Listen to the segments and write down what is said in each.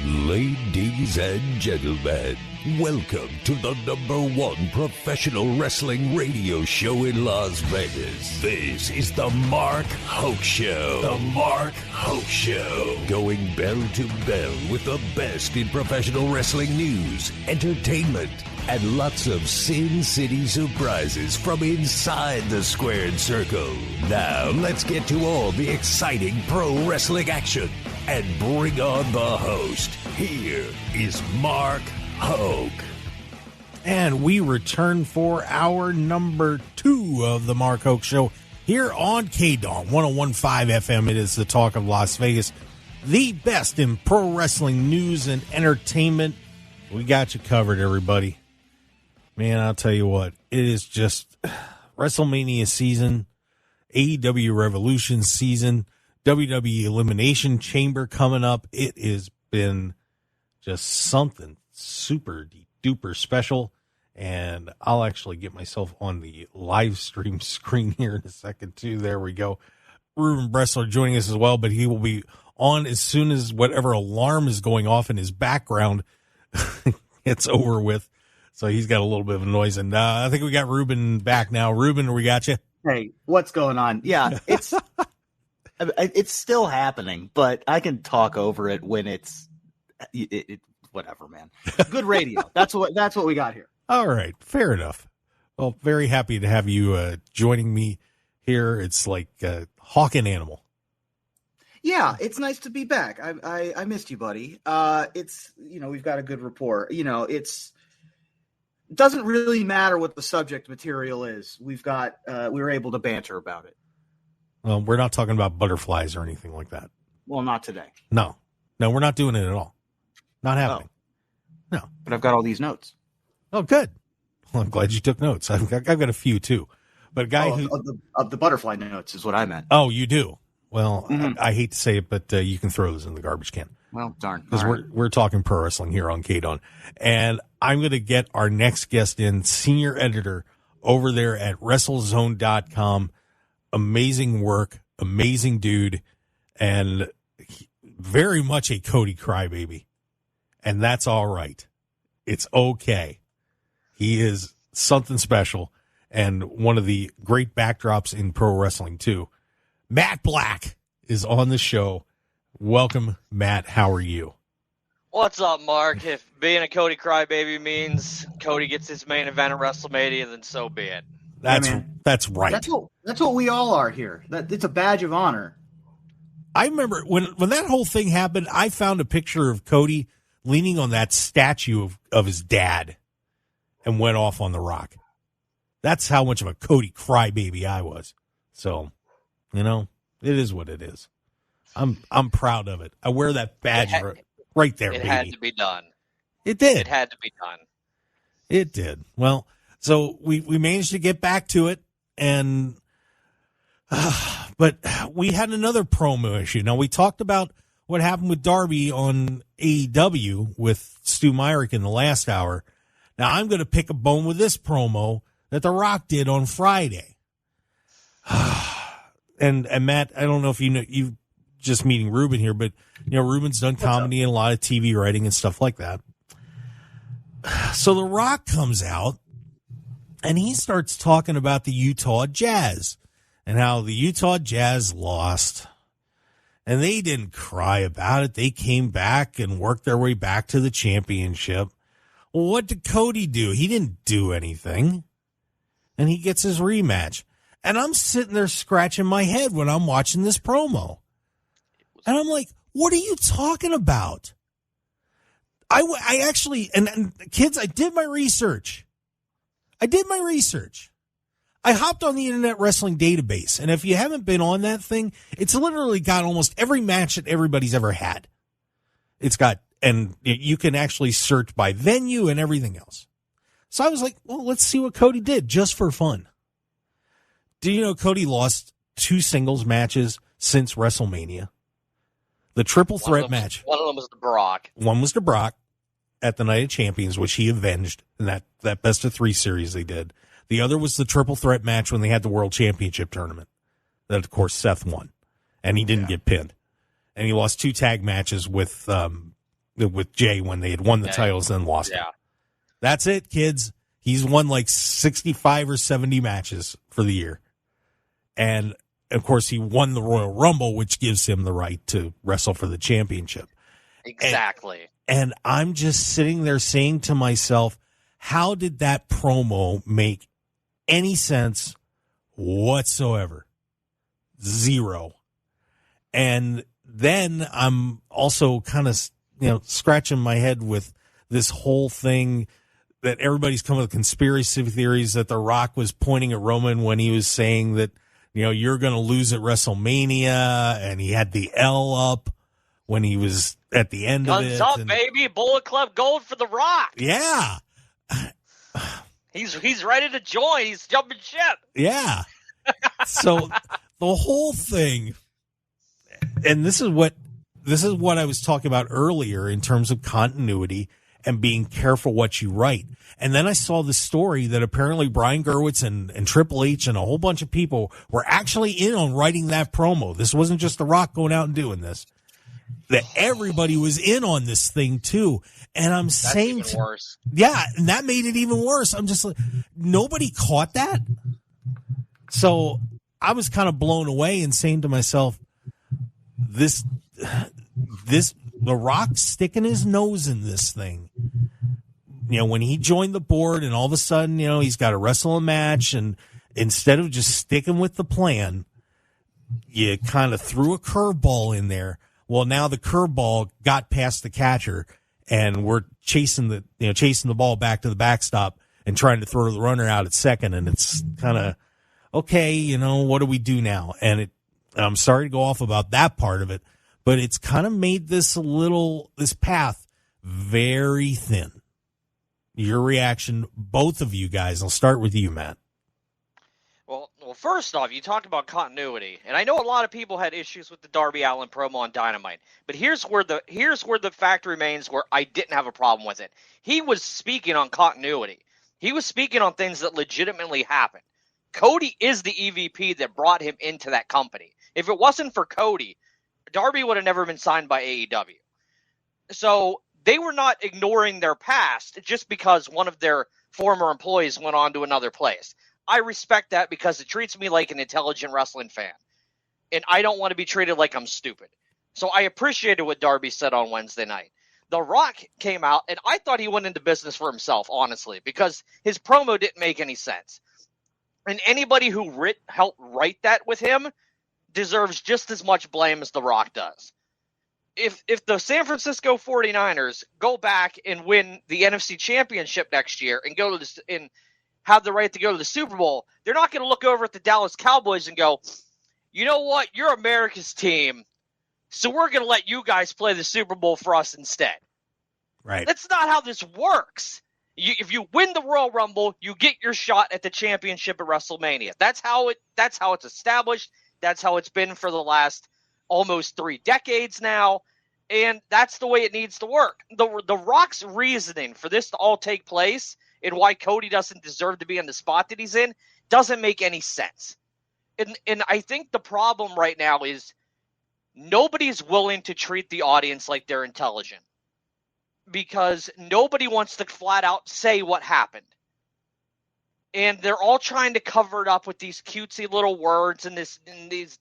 Ladies and gentlemen, welcome to the #1 professional wrestling radio show in Las Vegas. This is the Mark Hoke Show. The Mark Hoke Show. Going bell to bell with the best in professional wrestling news, entertainment, and lots of Sin City surprises from inside the squared circle. Now, let's get to all the exciting pro wrestling action and bring on the host. Here is Mark Hoke. And we return for our number 2 of the Mark Hoke Show here on KDAWN 101.5 FM. It is the talk of Las Vegas, the best in pro wrestling news and entertainment. We got you covered, everybody. Man, I'll tell you what, it is just WrestleMania season, AEW Revolution season, WWE Elimination Chamber coming up. It has been just something super duper special, and I'll actually get myself on the live stream screen here in a second too. There we go. Reuben Bresler joining us as well, but he will be on as soon as whatever alarm is going off in his background gets over with. So he's got a little bit of a noise, and I think we got Reuben back now. Reuben, we got you. Hey, what's going on? Yeah, it's still happening, but I can talk over it when it's whatever, man. Good radio. That's what we got here. All right, fair enough. Well, very happy to have you joining me here. It's like hawk and animal. Yeah, it's nice to be back. I missed you, buddy. It's we've got a good rapport. It doesn't really matter what the subject material is. We were able to banter about it. Well, we're not talking about butterflies or anything like that. Well, not today. No, we're not doing it at all. Not happening. Oh. No, but I've got all these notes. Oh, good. Well, I'm glad you took notes. I've got a few too, but a guy of the butterfly notes is what I meant. Oh, you do. Well, I hate to say it, but you can throw those in the garbage can. Well, darn. Because we're talking pro wrestling here on KDAWN. And I'm going to get our next guest in, senior editor over there at WrestleZone.com. Amazing work, amazing dude, and very much a Cody crybaby. And that's all right. It's okay. He is something special and one of the great backdrops in pro wrestling, too. Matt Black is on the show. Welcome, Matt. How are you? What's up, Mark? If being a Cody crybaby means Cody gets his main event at WrestleMania, then so be it. That's right. That's what we all are here. It's a badge of honor. I remember when that whole thing happened, I found a picture of Cody leaning on that statue of his dad and went off on the Rock. That's how much of a Cody crybaby I was. So, it is what it is. I'm proud of it. I wear that badge right there, baby. It had to be done. It did. It had to be done. It did. Well, so we managed to get back to it, and but we had another promo issue. Now, we talked about what happened with Darby on AEW with Stu Myrick in the last hour. Now, I'm going to pick a bone with this promo that The Rock did on Friday. And Matt, I don't know if you just meeting Reuben here, but Reuben's done comedy and a lot of TV writing and stuff like that. So The Rock comes out and he starts talking about the Utah Jazz and how the Utah Jazz lost. And they didn't cry about it. They came back and worked their way back to the championship. Well, what did Cody do? He didn't do anything. And he gets his rematch. And I'm sitting there scratching my head when I'm watching this promo. And I'm like, what are you talking about? I actually, and kids, I did my research. I hopped on the Internet Wrestling Database. And if you haven't been on that thing, it's literally got almost every match that everybody's ever had. It's got, and you can actually search by venue and everything else. So I was like, well, let's see what Cody did just for fun. Do you know Cody lost 2 singles matches since WrestleMania? The triple threat match. One of them was to Brock. One was to Brock at the Night of Champions, which he avenged in that best of 3 series they did. The other was the triple threat match when they had the World Championship tournament. That, of course, Seth won, and he didn't get pinned. And he lost 2 tag matches with with Jay when they had won the titles and lost them. That's it, kids. He's won like 65 or 70 matches for the year. And, of course, he won the Royal Rumble, which gives him the right to wrestle for the championship. Exactly. And I'm just sitting there saying to myself, how did that promo make any sense whatsoever? Zero. And then I'm also kind of, scratching my head with this whole thing that everybody's come with conspiracy theories that The Rock was pointing at Roman when he was saying that, you're going to lose at WrestleMania, and he had the L up when he was at the end of it. Guns up, baby. Bullet Club Gold for The Rock. Yeah. He's ready to join. He's jumping ship. Yeah. So the whole thing, and this is what I was talking about earlier in terms of continuity and being careful what you write. And then I saw the story that apparently Brian Gerwitz and Triple H and a whole bunch of people were actually in on writing that promo. This wasn't just The Rock going out and doing this. That everybody was in on this thing too. And I'm saying, even worse. Yeah, and that made it even worse. I'm just like, nobody caught that. So I was kind of blown away and saying to myself, this, The Rock sticking his nose in this thing. When he joined the board and all of a sudden, he's got to wrestle a match, and instead of just sticking with the plan, you kind of threw a curveball in there. Well, now the curveball got past the catcher, and we're chasing the ball back to the backstop and trying to throw the runner out at second, and it's kind of, okay, what do we do now? And I'm sorry to go off about that part of it, but it's kind of made this path very thin. Your reaction, both of you guys. I'll start with you, Matt. Well, first off, you talked about continuity, and I know a lot of people had issues with the Darby Allin promo on Dynamite, but here's where the fact remains where I didn't have a problem with it. He was speaking on continuity. He was speaking on things that legitimately happened. Cody is the EVP that brought him into that company. If it wasn't for Cody, Darby would have never been signed by AEW. So they were not ignoring their past just because one of their former employees went on to another place. I respect that because it treats me like an intelligent wrestling fan. And I don't want to be treated like I'm stupid. So I appreciated what Darby said on Wednesday night. The Rock came out, and I thought he went into business for himself, honestly, because his promo didn't make any sense. And anybody who helped write that with him deserves just as much blame as The Rock does. If the San Francisco 49ers go back and win the NFC Championship next year and go to and have the right to go to the Super Bowl, they're not going to look over at the Dallas Cowboys and go, you know what, you're America's team, so we're going to let you guys play the Super Bowl for us instead. Right. That's not how this works. If you win the Royal Rumble, you get your shot at the championship at WrestleMania. That's how it's established. That's how it's been for the last almost 3 decades now, and that's the way it needs to work. The Rock's reasoning for this to all take place and why Cody doesn't deserve to be in the spot that he's in doesn't make any sense. And I think the problem right now is nobody's willing to treat the audience like they're intelligent because nobody wants to flat out say what happened. And they're all trying to cover it up with these cutesy little words and these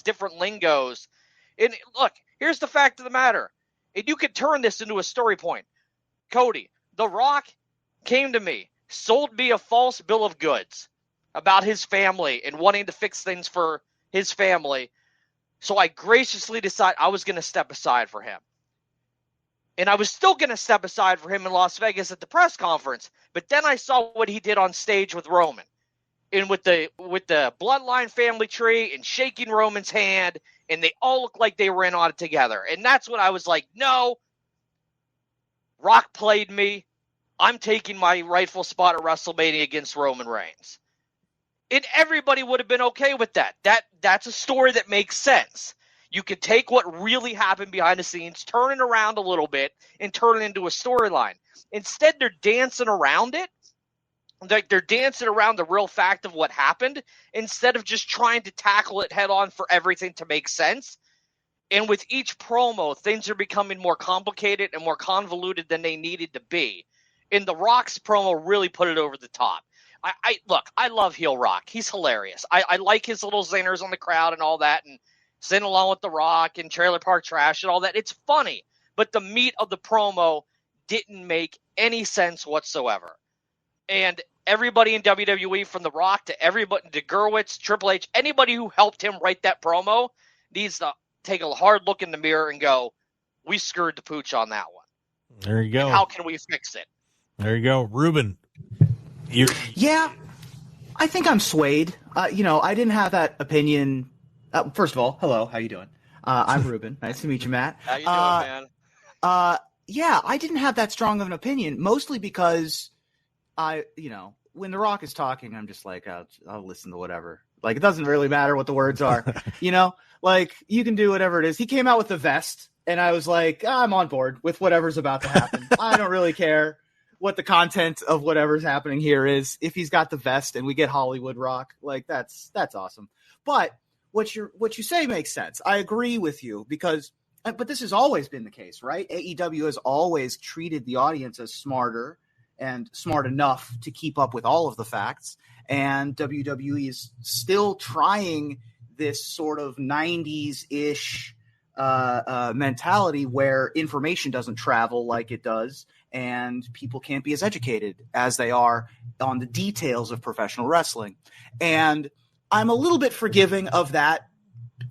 different lingos. And look, here's the fact of the matter. And you could turn this into a story point. Cody, The Rock came to me, sold me a false bill of goods about his family and wanting to fix things for his family. So I graciously decided I was going to step aside for him. And I was still going to step aside for him in Las Vegas at the press conference. But then I saw what he did on stage with Roman. And with the Bloodline family tree and shaking Roman's hand. And they all looked like they were in on it together. And that's when I was like, no. Rock played me. I'm taking my rightful spot at WrestleMania against Roman Reigns. And everybody would have been okay with that. That's a story that makes sense. You could take what really happened behind the scenes, turn it around a little bit, and turn it into a storyline. Instead, they're dancing around it. Like they're dancing around the real fact of what happened instead of just trying to tackle it head on for everything to make sense. And with each promo, things are becoming more complicated and more convoluted than they needed to be. And The Rock's promo really put it over the top. Look, I love heel Rock. He's hilarious. I like his little zingers on the crowd and all that, and sing along with The Rock and Trailer Park Trash and all that. It's funny, but the meat of the promo didn't make any sense whatsoever. And everybody in WWE, from The Rock to everybody, to Gerwitz, Triple H, anybody who helped him write that promo needs to take a hard look in the mirror and go, we screwed the pooch on that one. There you go. And how can we fix it? There you go. Reuben. Yeah, I think I'm swayed. I didn't have that opinion. First of all, hello, how you doing? I'm Reuben. Nice to meet you, Matt. How you doing, man? Yeah, I didn't have that strong of an opinion, mostly because when The Rock is talking, I'm just like, I'll listen to whatever. Like, it doesn't really matter what the words are, Like, you can do whatever it is. He came out with the vest, and I was like, I'm on board with whatever's about to happen. I don't really care what the content of whatever's happening here is. If he's got the vest and we get Hollywood Rock, like, that's awesome. But what you say makes sense. I agree with you but this has always been the case, right? AEW has always treated the audience as smarter and smart enough to keep up with all of the facts. And WWE is still trying this sort of 90s-ish mentality where information doesn't travel like it does, and people can't be as educated as they are on the details of professional wrestling. And I'm a little bit forgiving of that,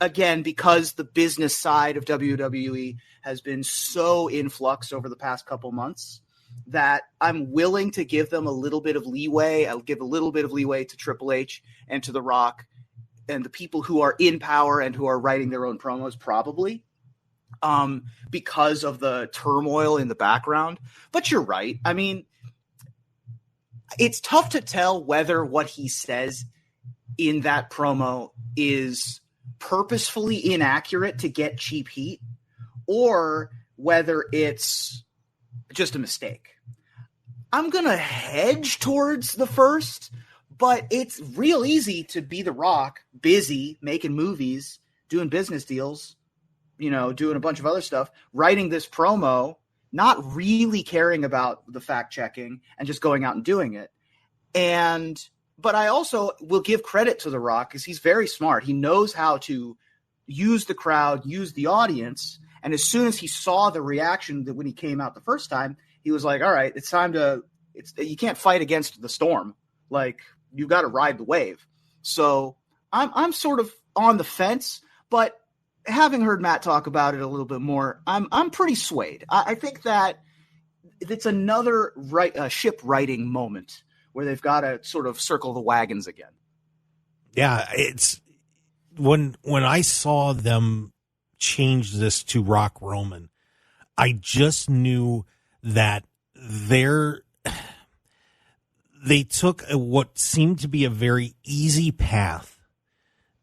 again, because the business side of WWE has been so in flux over the past couple months that I'm willing to give them a little bit of leeway. I'll give a little bit of leeway to Triple H and to The Rock and the people who are in power and who are writing their own promos, probably, because of the turmoil in the background. But you're right. I mean, it's tough to tell whether what he says in that promo is purposefully inaccurate to get cheap heat or whether it's just a mistake. I'm going to hedge towards the first, but it's real easy to be The Rock, busy making movies, doing business deals, doing a bunch of other stuff, writing this promo, not really caring about the fact checking and just going out and doing it. But I also will give credit to The Rock because he's very smart. He knows how to use the crowd, use the audience. And as soon as he saw the reaction that when he came out the first time, he was like, all right, it's time you can't fight against the storm. Like, you've got to ride the wave. So I'm sort of on the fence, but having heard Matt talk about it a little bit more, I'm pretty swayed. I think that it's another ship righting moment where they've got to sort of circle the wagons again. Yeah, it's when I saw them change this to Rock Roman, I just knew that they took what seemed to be a very easy path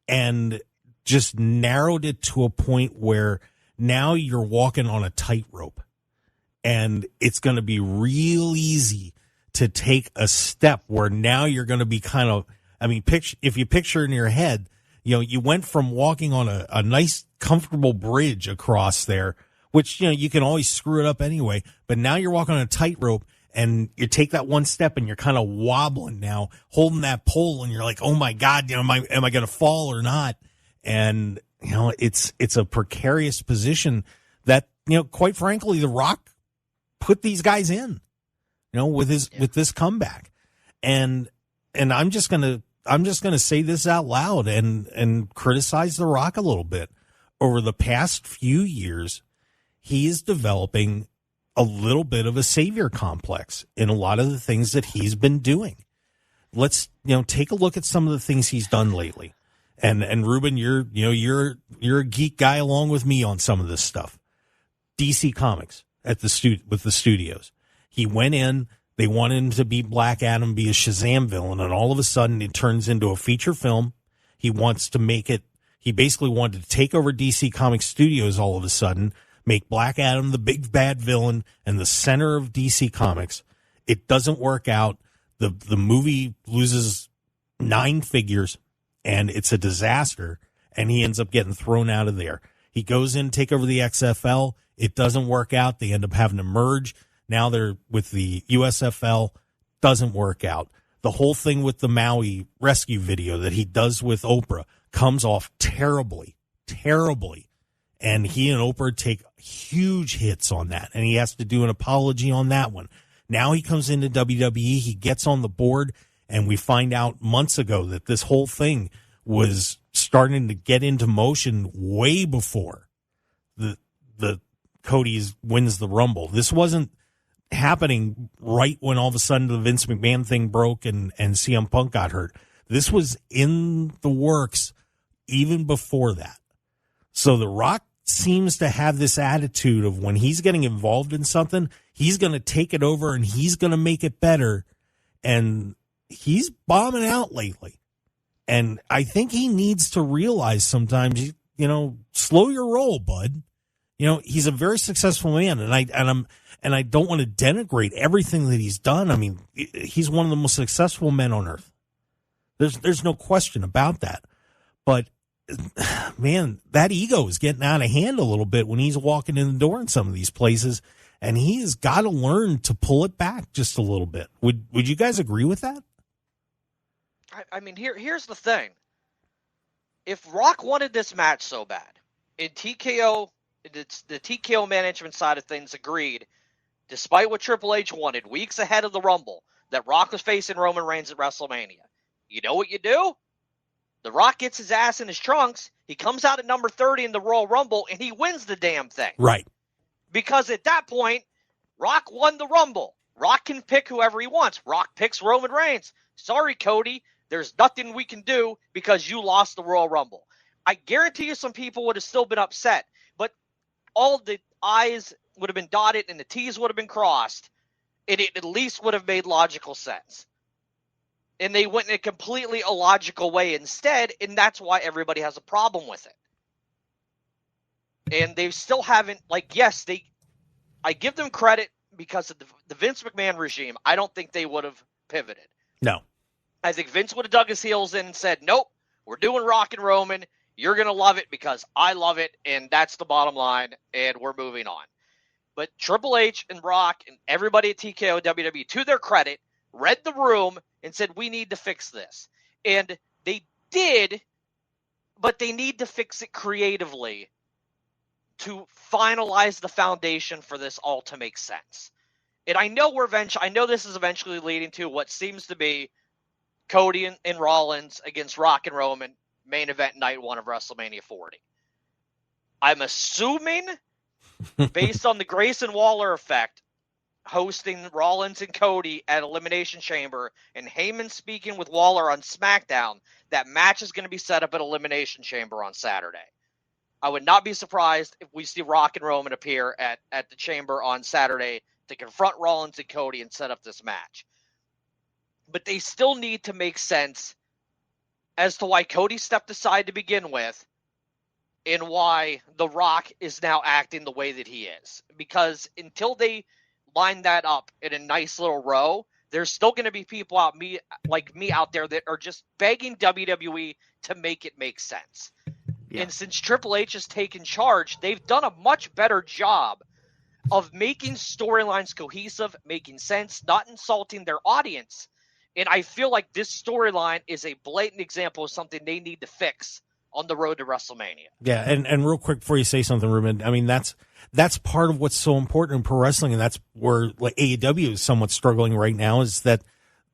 and just narrowed it to a point where now you're walking on a tightrope, and it's going to be real easy to take a step where now you're going to be kind of, if you picture in your head, you went from walking on a nice, comfortable bridge across there, which, you can always screw it up anyway. But now you're walking on a tightrope and you take that one step and you're kind of wobbling now, holding that pole, and you're like, oh my God, am I going to fall or not? And, it's a precarious position that, quite frankly, The Rock put these guys in, with this comeback. And I'm just going to say this out loud and criticize The Rock a little bit. Over the past few years, he is developing a little bit of a savior complex in a lot of the things that he's been doing. Let's, take a look at some of the things he's done lately. And Reuben, you're a geek guy along with me on some of this stuff. DC Comics with the studios. He went in, they wanted him to be Black Adam, be a Shazam villain, and all of a sudden it turns into a feature film. He wants to make it, he basically wanted to take over DC Comics Studios all of a sudden, make Black Adam the big bad villain and the center of DC Comics. It doesn't work out. The movie loses 9 figures, and it's a disaster, and he ends up getting thrown out of there. He goes in, take over the XFL. It doesn't work out. They end up having to merge. Now they're with the USFL. Doesn't work out. The whole thing with the Maui rescue video that he does with Oprah comes off terribly. And he and Oprah take huge hits on that. And he has to do an apology on that one. Now he comes into WWE. He gets on the board. And we find out months ago that this whole thing was starting to get into motion way before the Cody's wins the Rumble. This wasn't happening right when all of a sudden the Vince McMahon thing broke and CM Punk got hurt. This was in the works even before that. So The Rock seems to have this attitude of when he's getting involved in something, he's going to take it over and he's going to make it better. And he's bombing out lately. And I think he needs to realize sometimes, slow your roll, bud. He's a very successful man, and I don't want to denigrate everything that he's done. I mean, he's one of the most successful men on earth. There's no question about that. But man, that ego is getting out of hand a little bit when he's walking in the door in some of these places, and he has got to learn to pull it back just a little bit. Would you guys agree with that? I mean, here's the thing. If Rock wanted this match so bad, and TKO, the TKO management side of things agreed, despite what Triple H wanted weeks ahead of the Rumble, that Rock was facing Roman Reigns at WrestleMania. You know what you do? The Rock gets his ass in his trunks. He comes out at number 30 in the Royal Rumble, and he wins the damn thing. Right. Because at that point, Rock won the Rumble. Rock can pick whoever he wants. Rock picks Roman Reigns. Sorry, Cody. There's nothing we can do because you lost the Royal Rumble. I guarantee you some people would have still been upset, but all the I's would have been dotted and the T's would have been crossed, and it at least would have made logical sense. And they went in a completely illogical way instead, and that's why everybody has a problem with it. And they still haven't, I give them credit because of the Vince McMahon regime. I don't think they would have pivoted. No. I think Vince would have dug his heels in and said, nope, we're doing Rock and Roman. You're going to love it because I love it, and that's the bottom line, and we're moving on. But Triple H and Rock and everybody at TKO WWE, to their credit, read the room and said, we need to fix this. And they did, but they need to fix it creatively to finalize the foundation for this all to make sense. And I know this is eventually leading to what seems to be Cody and Rollins against Rock and Roman, main event night 1 of WrestleMania 40. I'm assuming, based on the Grayson Waller effect, hosting Rollins and Cody at Elimination Chamber, and Heyman speaking with Waller on Smackdown, that match is going to be set up at Elimination Chamber on Saturday. I would not be surprised if we see Rock and Roman appear at the Chamber on Saturday to confront Rollins and Cody and set up this match. But they still need to make sense as to why Cody stepped aside to begin with and why The Rock is now acting the way that he is. Because until they line that up in a nice little row, there's still going to be people like me out there that are just begging WWE to make it make sense. Yeah. And since Triple H has taken charge, they've done a much better job of making storylines cohesive, making sense, not insulting their audience. And I feel like this storyline is a blatant example of something they need to fix on the road to WrestleMania. Yeah, and real quick before you say something, Reuben, I mean, that's part of what's so important in pro wrestling, and that's where AEW is somewhat struggling right now, is that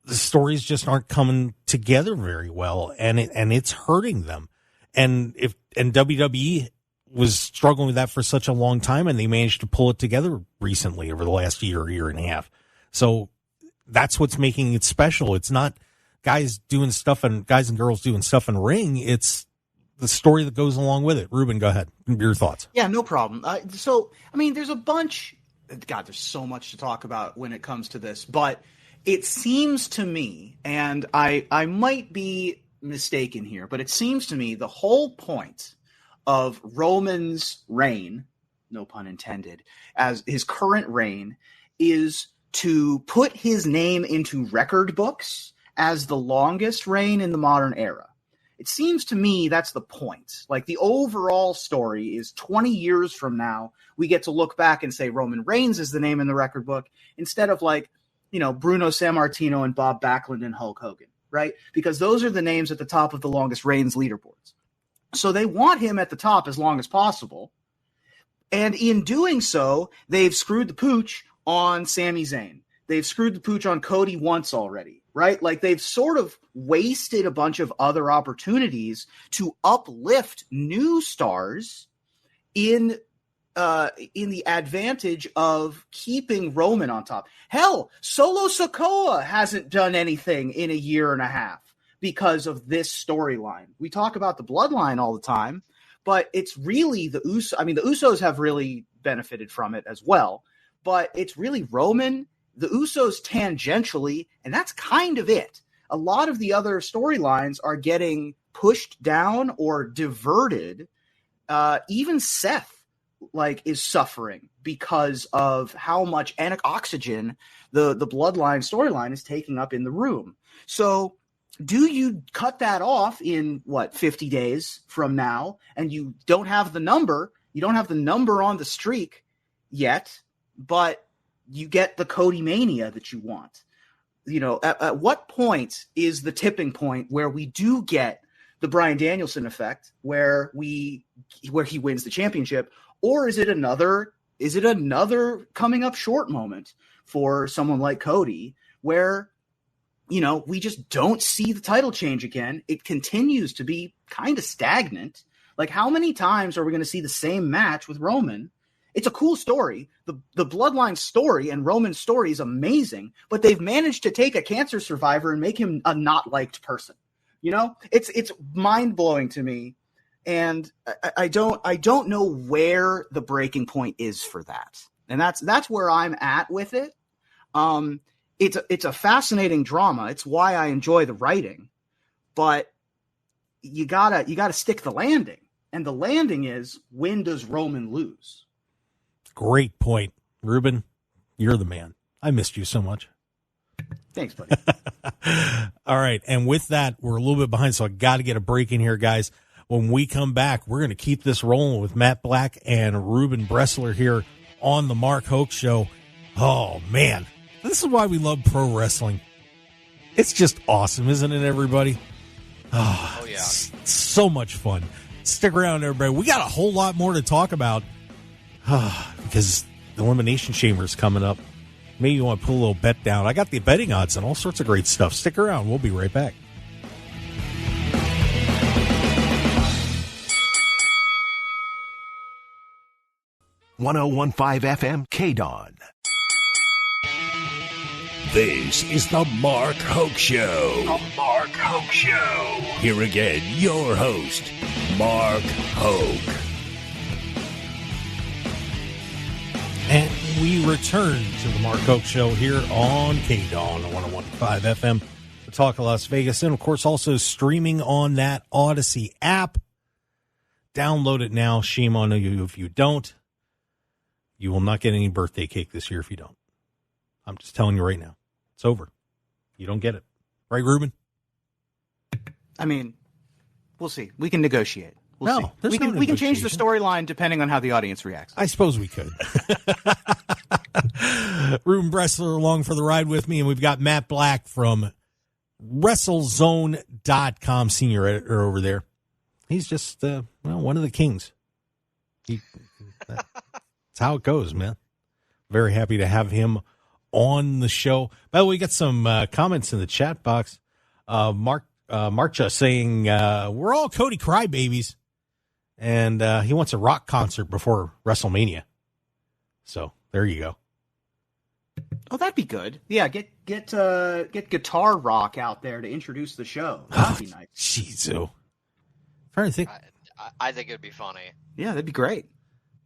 the stories just aren't coming together very well, and it's hurting them. And WWE was struggling with that for such a long time, and they managed to pull it together recently over the last year and a half. So that's what's making it special. It's not guys and girls doing stuff in the ring. It's the story that goes along with it. Reuben, go ahead. Your thoughts. Yeah, no problem. There's a bunch. God, there's so much to talk about when it comes to this, but it seems to me, and I might be mistaken here, but it seems to me the whole point of Roman's reign, no pun intended, as his current reign, is to put his name into record books as the longest reign in the modern era. It seems to me that's the point. Like, the overall story is 20 years from now, we get to look back and say Roman Reigns is the name in the record book instead of, like, you know, Bruno Sammartino and Bob Backlund and Hulk Hogan, right? Because those are the names at the top of the longest reigns leaderboards. So they want him at the top as long as possible. And in doing so, they've screwed the pooch on Sami Zayn. They've screwed the pooch on Cody once already, right? Like, they've sort of wasted a bunch of other opportunities to uplift new stars in the advantage of keeping Roman on top. Hell, Solo Sikoa hasn't done anything in a year and a half because of this storyline. We talk about the Bloodline all the time, but it's really the Usos. I mean, the Usos have really benefited from it as well, but it's really Roman, the Usos tangentially, and that's kind of it. A lot of the other storylines are getting pushed down or diverted. Even Seth, like, is suffering because of how much oxygen the Bloodline storyline is taking up in the room. So do you cut that off in 50 days from now, and you don't have the number on the streak yet, but you get the Cody Mania that you want? You know, at what point is the tipping point where we do get the Bryan Danielson effect, where he wins the championship? Or is it another coming up short moment for someone like Cody where, you know, we just don't see the title change again? It continues to be kind of stagnant. Like, how many times are we going to see the same match with Roman? It's a cool story. The Bloodline story and Roman's story is amazing, but they've managed to take a cancer survivor and make him a not liked person. You know, it's mind blowing to me. And I don't know where the breaking point is for that. And that's where I'm at with it. It's a fascinating drama. It's why I enjoy the writing, but you gotta stick the landing. And the landing is, when does Roman lose? Great point, Reuben. You're the man. I missed you so much. Thanks, buddy. All right. And with that, we're a little bit behind, so I got to get a break in here, guys. When we come back, we're going to keep this rolling with Matt Black and Reuben Bresler here on the Mark Hoke Show. Oh, man. This is why we love pro wrestling. It's just awesome, isn't it, everybody? Oh yeah. It's so much fun. Stick around, everybody. We got a whole lot more to talk about because the Elimination Chamber is coming up. Maybe you want to put a little bet down. I got the betting odds and all sorts of great stuff. Stick around. We'll be right back. .1015 FM KDAWN. This is the Mark Hoke Show. The Mark Hoke Show. Here again, your host, Mark Hoke. And we return to the Mark Hoke Show here on KDAWN, 101.5 FM, the Talk of Las Vegas, and of course also streaming on that Odyssey app. Download it now. Shame on you if you don't. You will not get any birthday cake this year if you don't. I'm just telling you right now. It's over. You don't get it. Right, Reuben? I mean, we'll see. We can negotiate. We'll see. We can change the storyline depending on how the audience reacts. I suppose we could. Reuben Bresler along for the ride with me, and we've got Matt Black from WrestleZone.com, senior editor over there. He's just one of the kings. That's how it goes, man. Very happy to have him on the show. By the way, we got some comments in the chat box. Marcha saying, we're all Cody crybabies, and he wants a rock concert before WrestleMania. So there you go. Oh, that'd be good. Yeah, get guitar rock out there to introduce the show. That'd be nice. Jeez, trying to think. I think it'd be funny. Yeah, that'd be great.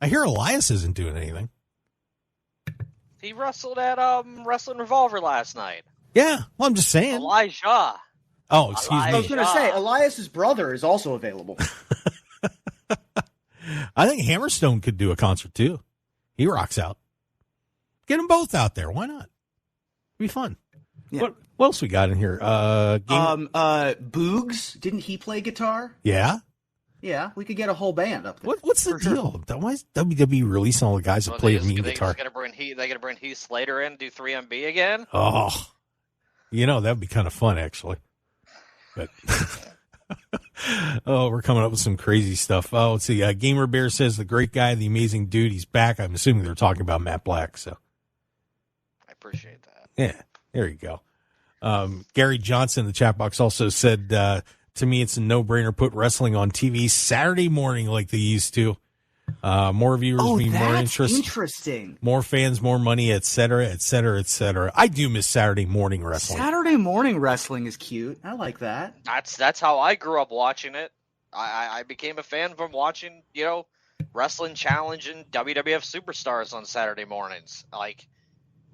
I hear Elias isn't doing anything. He wrestled at Wrestling Revolver last night. Yeah, well, I'm just saying. Elijah. Oh, excuse me. I was going to say, Elias's brother is also available. I think Hammerstone could do a concert, too. He rocks out. Get them both out there. Why not? It'd be fun. Yeah. What else we got in here? Boogs, didn't he play guitar? Yeah. Yeah, we could get a whole band up there. What's the deal? Sure. Why is WWE releasing all the guys that play a mean guitar? They gonna bring Heath Slater in, do 3MB again? Oh, that'd be kind of fun actually. But we're coming up with some crazy stuff. Oh, let's see. Gamer Bear says the great guy, the amazing dude, he's back. I'm assuming they're talking about Matt Black. So I appreciate that. Yeah, there you go. Gary Johnson in the chat box also said, to me, it's a no-brainer. Put wrestling on TV Saturday morning like they used to. More viewers mean more interest. Interesting. More fans, more money, et cetera, et cetera, et cetera. I do miss Saturday morning wrestling. Saturday morning wrestling is cute. I like that. That's how I grew up watching it. I became a fan from watching, Wrestling Challenge and WWF Superstars on Saturday mornings. Like,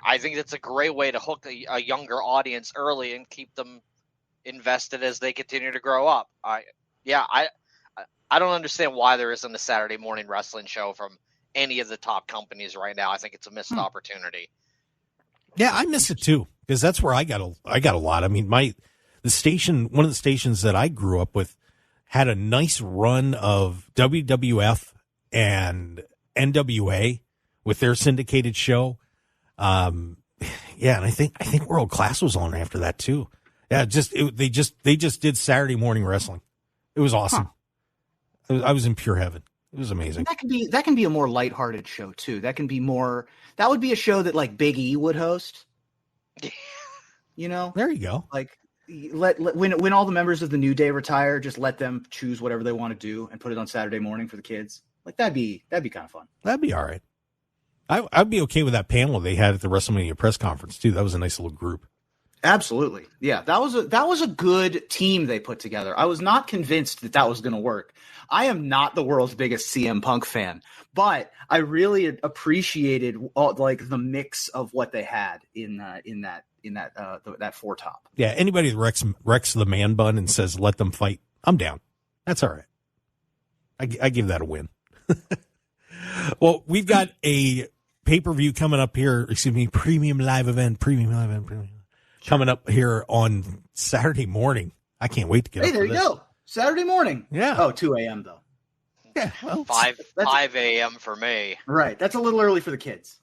I think that's a great way to hook a younger audience early and keep them invested as they continue to grow up. I don't understand why there isn't a Saturday morning wrestling show from any of the top companies right now. I think it's a missed opportunity. Yeah, I miss it too, because that's where I got a lot. I mean, one of the stations that I grew up with had a nice run of WWF and NWA with their syndicated show. And I think World Class was on after that too. Yeah, they just did Saturday morning wrestling. It was awesome. I was in pure heaven. It was amazing. That can be a more lighthearted show too. That would be a show that like Big E would host. There you go. Like when all the members of the New Day retire, just let them choose whatever they want to do and put it on Saturday morning for the kids. Like that'd be kind of fun. That'd be all right. I'd be okay with that panel they had at the WrestleMania press conference too. That was a nice little group. Absolutely. Yeah, that was a good team they put together. I was not convinced that was going to work. I am not the world's biggest CM Punk fan, but I really appreciated the mix of what they had in that four top. Yeah, anybody that wrecks the man bun and says let them fight, I'm down. That's all right. I give that a win. Well, we've got a pay-per-view coming up here. Excuse me, premium live event. Coming up here on Saturday morning. I can't wait to get up there you go. Saturday morning. Yeah. Oh, 2 a.m. though. Yeah. Well, 5 a.m. for me. Right. That's a little early for the kids.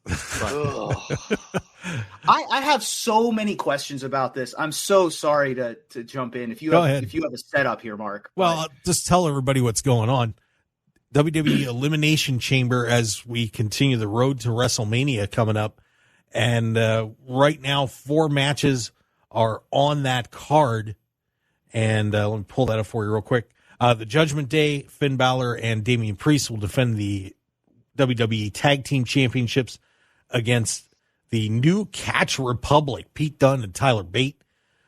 I have so many questions about this. I'm so sorry to jump in. If you have a setup here, Mark. Well, I'll just tell everybody what's going on. WWE Elimination Chamber as we continue the road to WrestleMania coming up. And right now, 4 matches are on that card. And let me pull that up for you real quick. The Judgment Day, Finn Balor and Damian Priest will defend the WWE Tag Team Championships against the New Catch Republic, Pete Dunne and Tyler Bate.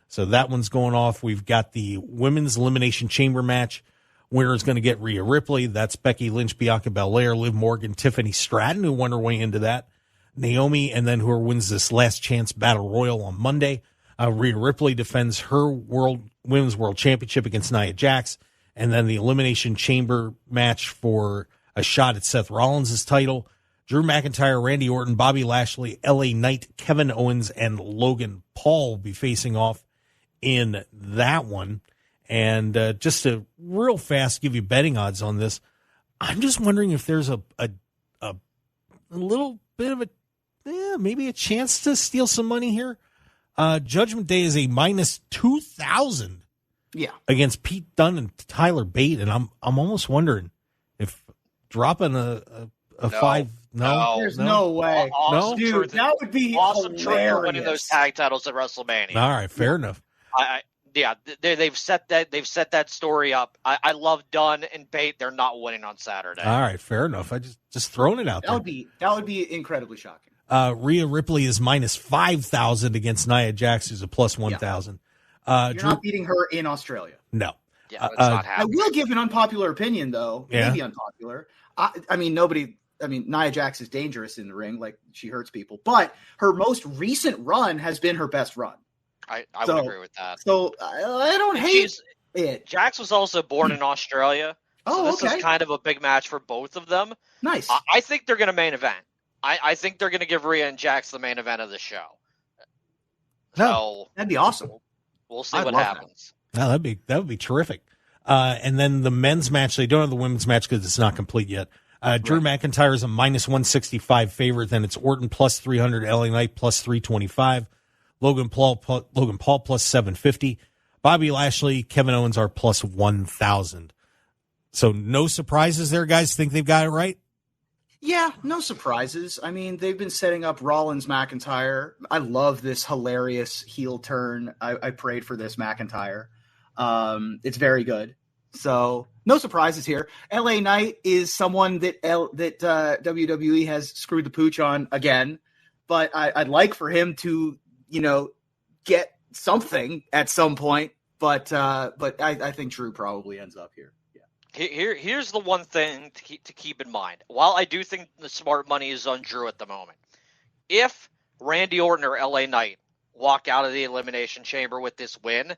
So that one's going off. We've got the Women's Elimination Chamber match. Winner is going to get Rhea Ripley. That's Becky Lynch, Bianca Belair, Liv Morgan, Tiffany Stratton, who won her way into that. Naomi, and then whoever wins this last chance battle royal on Monday. Rhea Ripley defends her Women's World Championship against Nia Jax. And then the Elimination Chamber match for a shot at Seth Rollins' title. Drew McIntyre, Randy Orton, Bobby Lashley, LA Knight, Kevin Owens, and Logan Paul will be facing off in that one. And just to real fast give you betting odds on this, I'm just wondering if there's a little bit of maybe a chance to steal some money here. Judgment Day is a minus 2,000 against Pete Dunne and Tyler Bate, and I'm almost wondering if dropping a 5. No, there's no way. Awesome, dude, that would be awesome hilarious. Winning those tag titles at WrestleMania. All right, fair enough. They've set that story up. I love Dunn and Bate. They're not winning on Saturday. All right, fair enough. I just throwing it out there. That would be incredibly shocking. Rhea Ripley is minus 5,000 against Nia Jax, who's a plus 1,000. You're not beating her in Australia. No. Yeah, that's not happening. I will give an unpopular opinion, though. Yeah. Maybe unpopular. Nia Jax is dangerous in the ring. Like, she hurts people. But her most recent run has been her best run. I would agree with that. So I don't hate it. Jax was also born in Australia. So this is kind of a big match for both of them. Nice. I think they're going to main event. I think they're going to give Rhea and Jax the main event of the show. So that'd be awesome. We'll see what happens. No, that would be terrific. And then the men's match, they don't have the women's match because it's not complete yet. Drew McIntyre is a minus 165 favorite. Then it's Orton plus 300, LA Knight plus 325, Logan Paul plus 750, Bobby Lashley, Kevin Owens are plus 1,000. So no surprises there, guys. Think they've got it right? Yeah, no surprises. I mean, they've been setting up Rollins McIntyre. I love this hilarious heel turn. I prayed for this McIntyre. It's very good. So no surprises here. LA Knight is someone that WWE has screwed the pooch on again, but I'd like for him to, get something at some point. But I think Drew probably ends up here. Here's the one thing to keep in mind. While I do think the smart money is on Drew at the moment, if Randy Orton or LA Knight walk out of the Elimination Chamber with this win,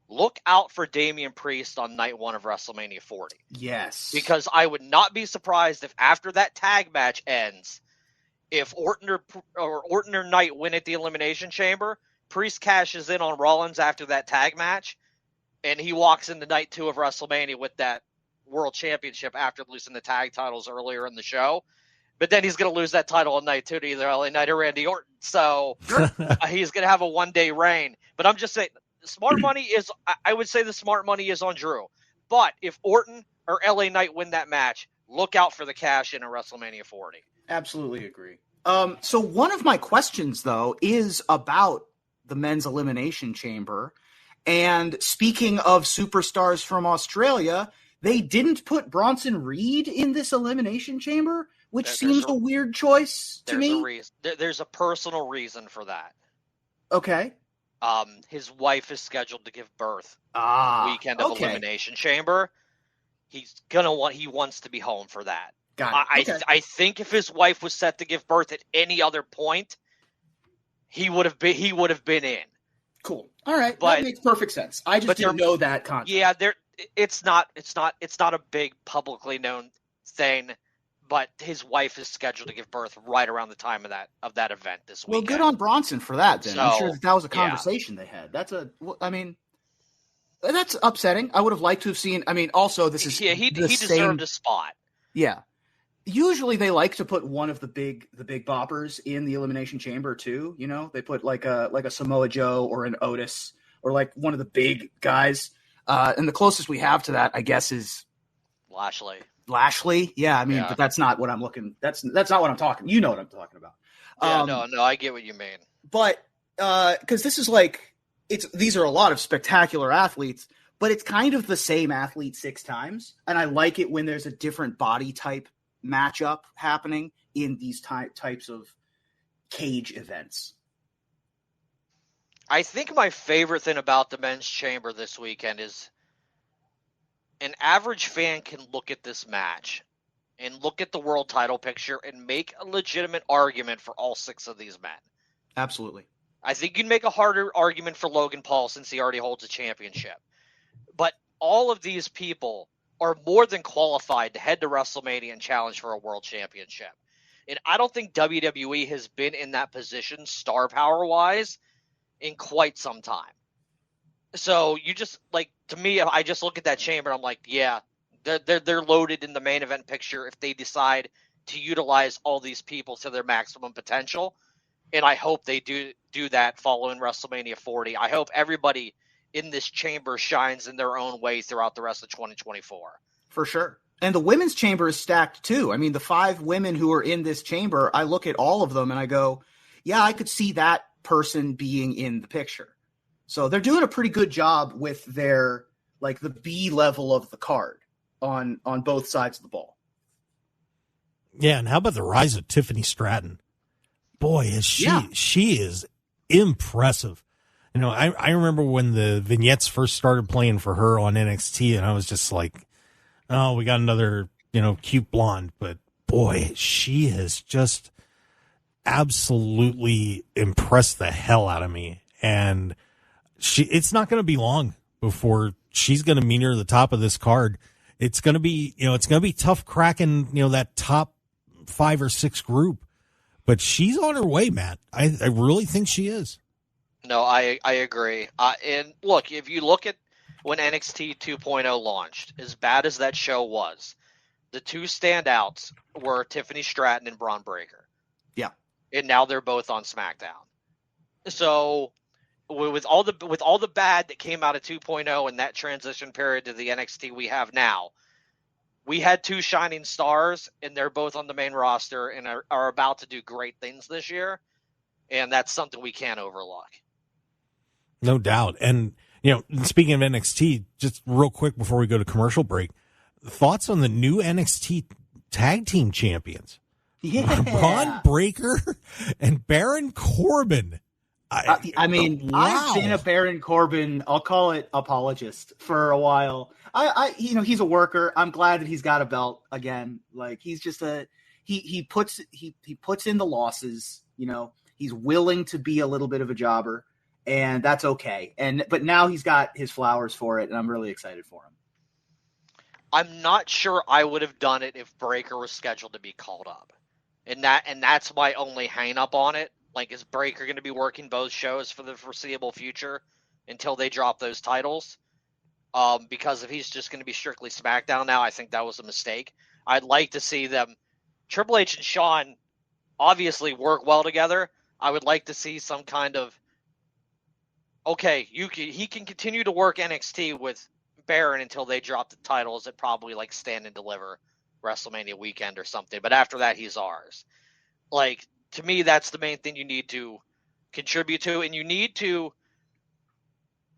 look out for Damian Priest on night 1 of WrestleMania 40. Yes. Because I would not be surprised if after that tag match ends, if Orton or Knight win at the Elimination Chamber, Priest cashes in on Rollins after that tag match, and he walks into night 2 of WrestleMania with that World Championship after losing the tag titles earlier in the show. But then he's going to lose that title on night 2 to either LA Knight or Randy Orton. So he's going to have a one-day reign. But I'm just saying, smart money is, I would say the smart money is on Drew. But if Orton or LA Knight win that match, look out for the cash in a WrestleMania 40. Absolutely agree. So one of my questions, though, is about the men's elimination chamber. And speaking of superstars from Australia, they didn't put Bronson Reed in this elimination chamber, which seems a weird choice to me. There's a personal reason for that. Okay. His wife is scheduled to give birth weekend of Elimination Chamber. He wants to be home for that. Got it. I think if his wife was set to give birth at any other point, he would have been in. Cool. All right, that makes perfect sense. I just didn't know that concept. Yeah, it's not a big publicly known thing, but his wife is scheduled to give birth right around the time of that event this weekend. Well, good on Bronson for that. Then I'm sure that was a conversation they had. That's upsetting. I would have liked to have seen. I mean, also this is he deserved a spot. Yeah. Usually they like to put one of the big boppers in the Elimination Chamber too. They put like a Samoa Joe or an Otis or like one of the big guys. And the closest we have to that, I guess, is Lashley. Yeah, I mean, but that's not what I'm looking. That's not what I'm talking. You know what I'm talking about. No, I get what you mean. But because this is these are a lot of spectacular athletes, but it's kind of the same athlete 6 times, and I like it when there's a different body type matchup happening in these types of cage events. I think my favorite thing about the men's chamber this weekend is an average fan can look at this match and look at the world title picture and make a legitimate argument for all 6 of these men. Absolutely. I think you'd make a harder argument for Logan Paul since he already holds a championship. But all of these people are more than qualified to head to WrestleMania and challenge for a world championship. And I don't think WWE has been in that position star power-wise in quite some time. So you just to me, I just look at that chamber and I'm like, yeah, they're loaded in the main event picture if they decide to utilize all these people to their maximum potential. And I hope they do that following WrestleMania 40. I hope everybody in this chamber shines in their own way throughout the rest of 2024. For sure. And the women's chamber is stacked too. I mean, the 5 women who are in this chamber, I look at all of them and I go, yeah, I could see that person being in the picture. So they're doing a pretty good job with their the B level of the card on both sides of the ball. Yeah, and how about the rise of Tiffany Stratton? Boy, is she is impressive. I remember when the vignettes first started playing for her on NXT, and I was just like, oh, we got another, cute blonde. But boy, she has just absolutely impressed the hell out of me. And it's not going to be long before she's going to meet her at the top of this card. It's going to be, it's going to be tough cracking, that top 5 or 6 group. But she's on her way, Matt. I really think she is. No, I agree. And look, if you look at when NXT 2.0 launched, as bad as that show was, the two standouts were Tiffany Stratton and Bron Breakker. Yeah. And now they're both on SmackDown. So with all the bad that came out of 2.0 and that transition period to the NXT we have now, we had two shining stars, and they're both on the main roster and are about to do great things this year. And that's something we can't overlook. No doubt. And, speaking of NXT, just real quick before we go to commercial break, thoughts on the new NXT tag team champions? Yeah. Bron Breakker and Baron Corbin. I mean, wow. I've been a Baron Corbin, I'll call it apologist, for a while. He's a worker. I'm glad that he's got a belt again. Like, he's just he puts in the losses, he's willing to be a little bit of a jobber, and that's okay. But now he's got his flowers for it, and I'm really excited for him. I'm not sure I would have done it if Breakker was scheduled to be called up. And that's my only hang up on it. Like, is Breakker going to be working both shows for the foreseeable future until they drop those titles? Because if he's just going to be strictly SmackDown now, I think that was a mistake. I'd like to see them. Triple H and Shawn obviously work well together. I would like to see some kind of, he can continue to work NXT with Baron until they drop the titles at probably like Stand and Deliver WrestleMania weekend or something. But after that, he's ours. Like, to me, that's the main thing you need to contribute to. And you need to,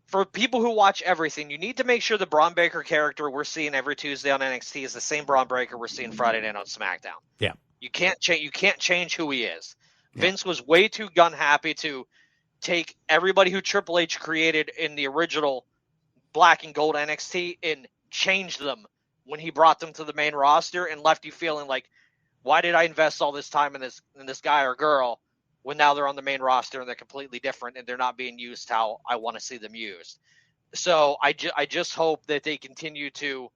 for people who watch everything, you need to make sure the Bron Breakker character we're seeing every Tuesday on NXT is the same Bron Breakker we're seeing Friday night on SmackDown. Yeah. You can't change who he is. Yeah. Vince was way too gun happy to take everybody who Triple H created in the original black and gold NXT and change them when he brought them to the main roster and left you feeling like, why did I invest all this time in this guy or girl when now they're on the main roster and they're completely different and they're not being used how I want to see them used? So I just hope that they continue to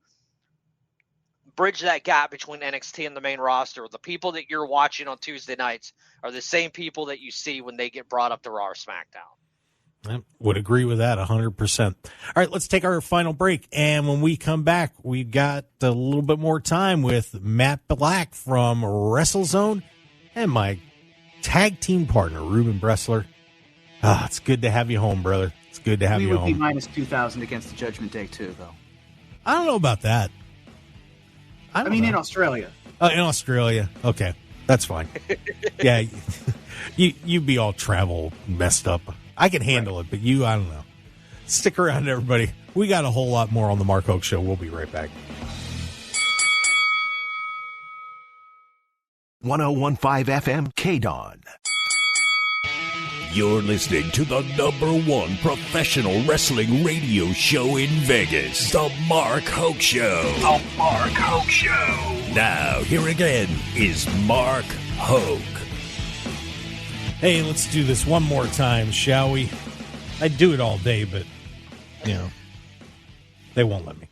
bridge that gap between NXT and the main roster. The people that you're watching on Tuesday nights are the same people that you see when they get brought up to Raw or SmackDown. I would agree with that 100%. All right, let's take our final break. And when we come back, we've got a little bit more time with Matt Black from WrestleZone and my tag team partner, Reuben Bresler. It's good to have you home, brother. It's good to have you home. We would be minus 2,000 against the Judgment Day, too, though. I don't know about that. I mean, in Australia. In Australia. Okay, that's fine. Yeah, you'd be all travel messed up. I can handle it, but I don't know. Stick around, everybody. We got a whole lot more on the Mark Hoke Show. We'll be right back. 101.5 FM KDAWN. You're listening to the #1 professional wrestling radio show in Vegas, The Mark Hoke Show. The Mark Hoke Show. Now, here again is Mark Hoke. Hey, let's do this one more time, shall we? I'd do it all day, but, they won't let me.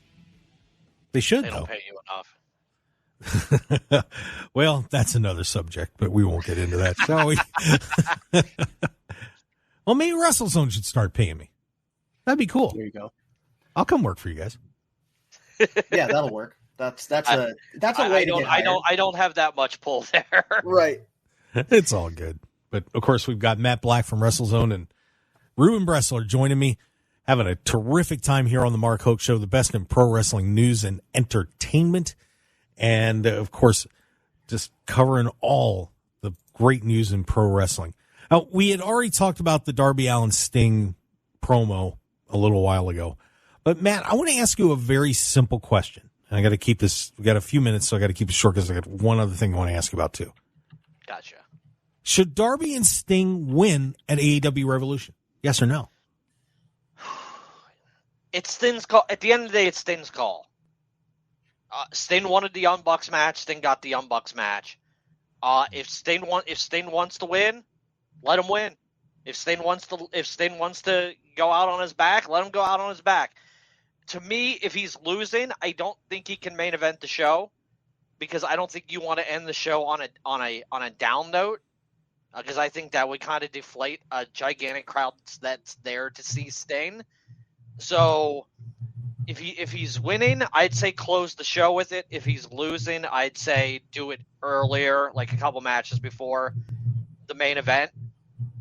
They should, They though. don't pay you enough. Well, that's another subject, but we won't get into that, shall we? Well, maybe WrestleZone should start paying me. That'd be cool. There you go. I'll come work for you guys. Yeah, that'll work. That's a way to get hired. I don't have that much pull there. Right. It's all good. But, of course, we've got Matt Black from WrestleZone and Reuben Bresler joining me, having a terrific time here on the Mark Hoke Show, the best in pro wrestling news and entertainment. And, of course, just covering all the great news in pro wrestling. Now, we had already talked about the Darby Allin Sting promo a little while ago. But, Matt, I want to ask you a very simple question. And I got to keep this, we got a few minutes, so I got to keep it short because I got one other thing I want to ask you about, too. Gotcha. Should Darby and Sting win at AEW Revolution? Yes or no? It's Sting's call. At the end of the day, it's Sting's call. Sting wanted the Young Bucks match. Sting got the Young Bucks match. If Sting wants to win, let him win. If Sting wants to go out on his back, let him go out on his back. To me, if he's losing, I don't think he can main event the show because I don't think you want to end the show on a down note. because I think that would kind of deflate a gigantic crowd that's there to see Sting. So if he's winning, I'd say close the show with it. If he's losing, I'd say do it earlier, like a couple matches before the main event,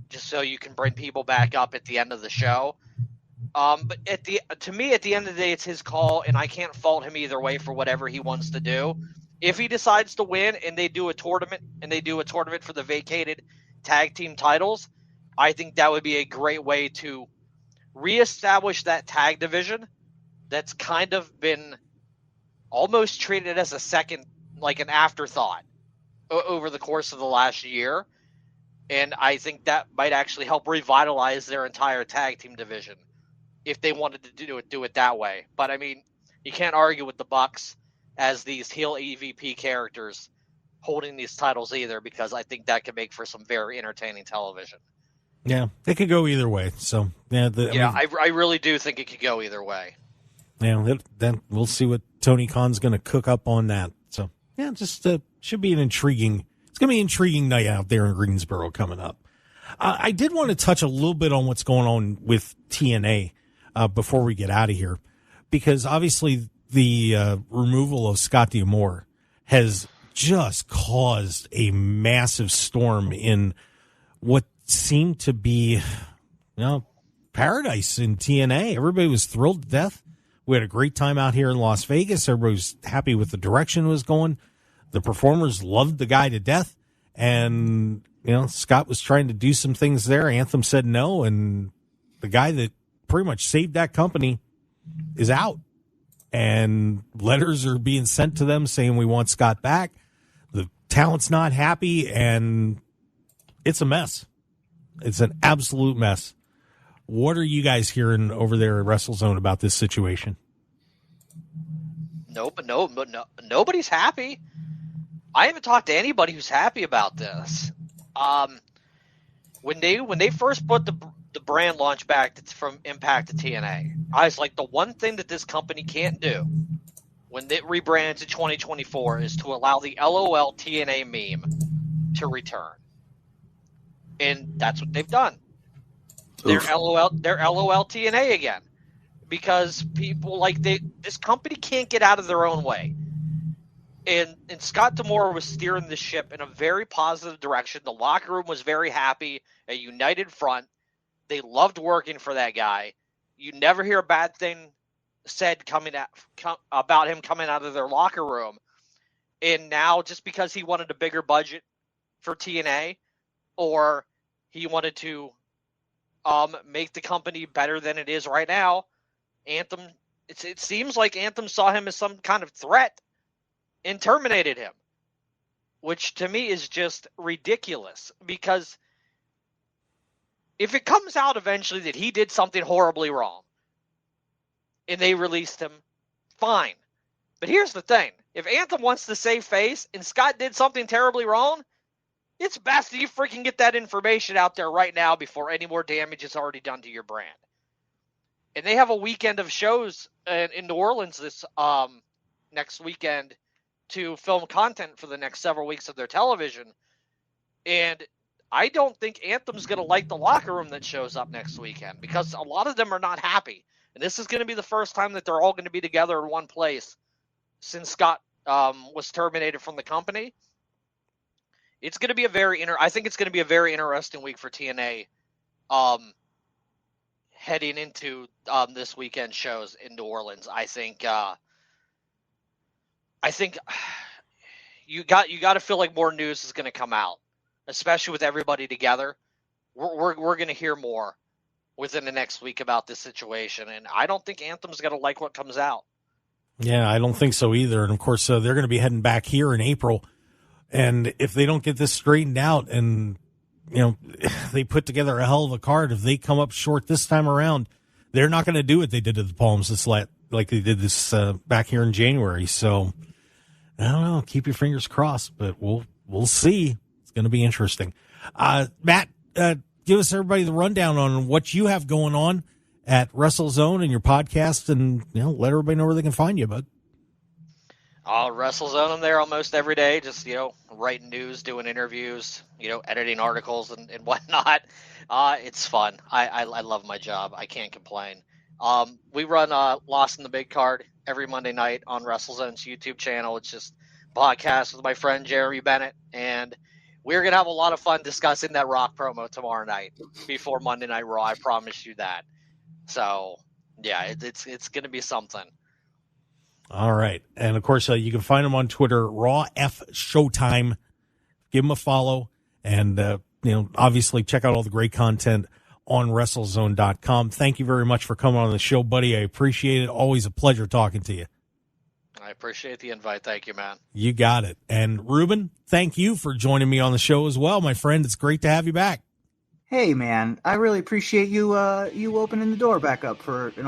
just so you can bring people back up at the end of the show. But to me, at the end of the day, it's his call, and I can't fault him either way for whatever he wants to do. If he decides to win and they do a tournament for the vacated tag team titles, I think that would be a great way to reestablish that tag division that's kind of been almost treated as a second, like an afterthought over the course of the last year. And I think that might actually help revitalize their entire tag team division if they wanted to do it that way. But I mean, you can't argue with the Bucks as these heel EVP characters holding these titles either, because I think that could make for some very entertaining television. Yeah, it could go either way. So I really do think it could go either way. Yeah, then we'll see what Tony Khan's going to cook up on that. So yeah, just should be it's going to be an intriguing night out there in Greensboro coming up. I did want to touch a little bit on what's going on with TNA before we get out of here, because obviously the removal of Scott D'Amore has just caused a massive storm in what seemed to be, paradise in TNA. Everybody was thrilled to death. We had a great time out here in Las Vegas. Everybody was happy with the direction it was going. The performers loved the guy to death. And, Scott was trying to do some things there. Anthem said no. And the guy that pretty much saved that company is out. And letters are being sent to them saying we want Scott back. The talent's not happy, and it's a mess. It's an absolute mess. What are you guys hearing over there at WrestleZone about this situation? Nobody's happy. I haven't talked to anybody who's happy about this. When they first put the brand launch back from Impact to TNA, I was like, the one thing that this company can't do when it rebrands in 2024 is to allow the LOL TNA meme to return. And that's what they've done. They're LOL TNA again, because people this company can't get out of their own way. And Scott D'Amore was steering the ship in a very positive direction. The locker room was very happy, a united front. They loved working for that guy. You never hear a bad thing said about him coming out of their locker room. And now, just because he wanted a bigger budget for TNA, or he wanted to make the company better than it is right now, Anthem, it seems like Anthem saw him as some kind of threat and terminated him, which to me is just ridiculous, because if it comes out eventually that he did something horribly wrong and they released him, fine. But here's the thing. If Anthem wants to save face and Scott did something terribly wrong, it's best that you freaking get that information out there right now before any more damage is already done to your brand. And they have a weekend of shows in New Orleans this next weekend to film content for the next several weeks of their television. And I don't think Anthem's going to like the locker room that shows up next weekend, because a lot of them are not happy. And this is going to be the first time that they're all going to be together in one place since Scott was terminated from the company. It's going to be I think it's going to be a very interesting week for TNA heading into this weekend shows in New Orleans. I think you got to feel like more news is going to come out, especially with everybody together. We're going to hear more within the next week about this situation, and I don't think Anthem's going to like what comes out. Yeah, I don't think so either. And of course, they're going to be heading back here in April. And if they don't get this straightened out, and they put together a hell of a card, if they come up short this time around, they're not going to do what they did to the Palms like they did this back here in January. So I don't know. Keep your fingers crossed, but we'll see. It's going to be interesting. Matt, give us everybody the rundown on what you have going on at WrestleZone and your podcast, and let everybody know where they can find you, bud. WrestleZone, I'm there almost every day, just, writing news, doing interviews, editing articles and whatnot. It's fun. I love my job. I can't complain. We run Lost in the Big Card every Monday night on WrestleZone's YouTube channel. It's just a podcast with my friend Jeremy Bennett, and we're going to have a lot of fun discussing that Rock promo tomorrow night before Monday Night Raw. I promise you that. So, yeah, it's going to be something. All right. And, of course, you can find him on Twitter, Raw F Showtime. Give him a follow. And, obviously check out all the great content on WrestleZone.com. Thank you very much for coming on the show, buddy. I appreciate it. Always a pleasure talking to you. I appreciate the invite. Thank you, man. You got it. And, Reuben, thank you for joining me on the show as well, my friend. It's great to have you back. Hey, man. I really appreciate you opening the door back up for an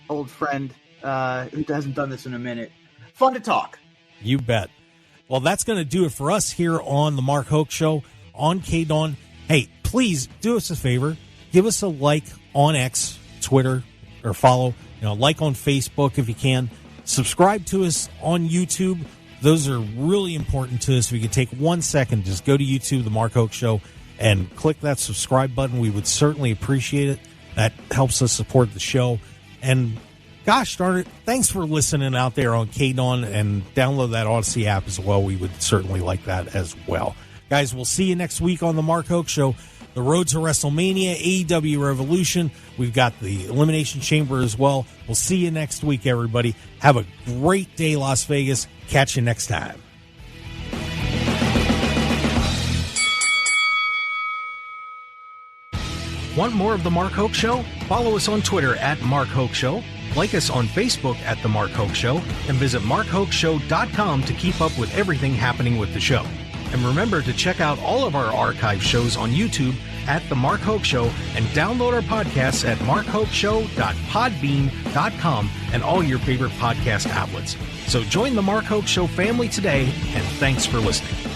old friend who hasn't done this in a minute. Fun to talk. You bet. Well, that's going to do it for us here on the Mark Hoke Show on KDAWN. Hey, please do us a favor. Give us a like on X, Twitter, or follow. Like on Facebook if you can. Subscribe to us on YouTube. Those are really important to us. If you could take 1 second, just go to YouTube, The Mark Hoke Show, and click that subscribe button. We would certainly appreciate it. That helps us support the show. And gosh darn it, thanks for listening out there on KDAWN, and download that Odyssey app as well. We would certainly like that as well. Guys, we'll see you next week on The Mark Hoke Show. The road to WrestleMania, AEW Revolution. We've got the Elimination Chamber as well. We'll see you next week, everybody. Have a great day, Las Vegas. Catch you next time. Want more of The Mark Hoke Show? Follow us on Twitter at Mark Hoke Show. Like us on Facebook at The Mark Hoke Show. And visit markhokeshow.com to keep up with everything happening with the show. And remember to check out all of our archive shows on YouTube at The Mark Hoke Show, and download our podcasts at markhokeshow.podbean.com and all your favorite podcast outlets. So join The Mark Hoke Show family today, and thanks for listening.